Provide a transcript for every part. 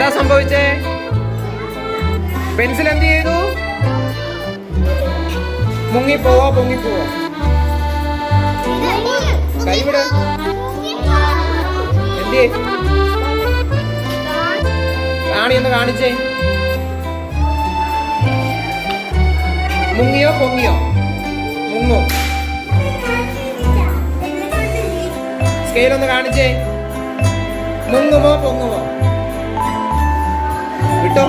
എന്താ സംഭവിച്ചേ? പെൻസിൽ എന്ത് ചെയ്തു? മുങ്ങിപ്പോവോ പൊങ്ങിപ്പോവോ? കൈവിട്. എന്ത് കാണിയൊന്ന് കാണിച്ചേ. മുങ്ങിയോ പൊങ്ങിയോ? മുങ്ങോ? സ്കെയിലൊന്ന് കാണിച്ചേ. മുങ്ങുമോ പൊങ്ങുമോ? വിട്ടോ.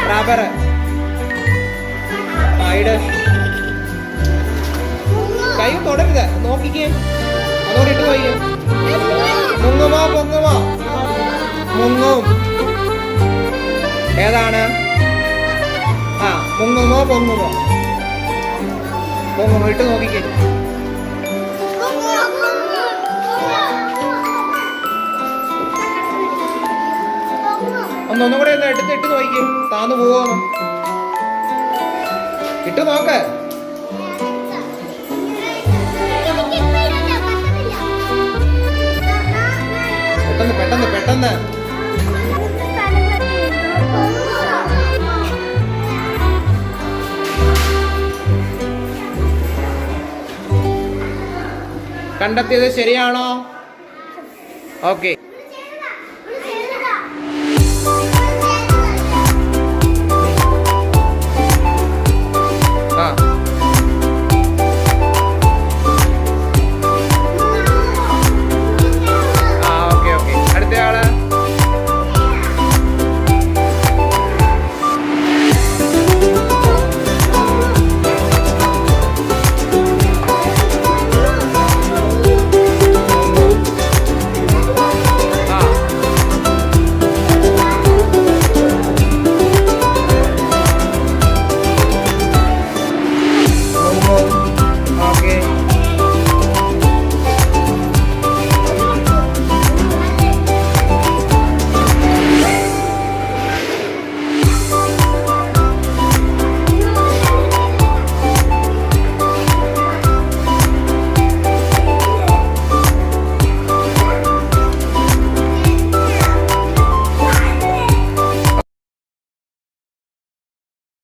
റബ്ബർ ഇട്. കൈ തൊടരുത്, നോക്കിക്കേ. അതോടെ ഇട്ട് പോയി. മുങ്ങുമോ പൊങ്ങുമോ? മുങ്ങും. ഏതാണ്? ആ, മുങ്ങുമോ പൊങ്ങുമോ? പൊങ്ങുമോ? ഇട്ട് നോക്കിക്കേ. ഒന്നും കൂടെ ഒന്ന് ഇട്ട് നോക്കിക്കേ. താന്നു പോവോന്ന് ഇട്ട് നോക്ക. പെട്ടെന്ന് പെട്ടെന്ന് പെട്ടെന്ന്. കണ്ടെത്തിയത് ശരിയാണോ? ഓക്കെ.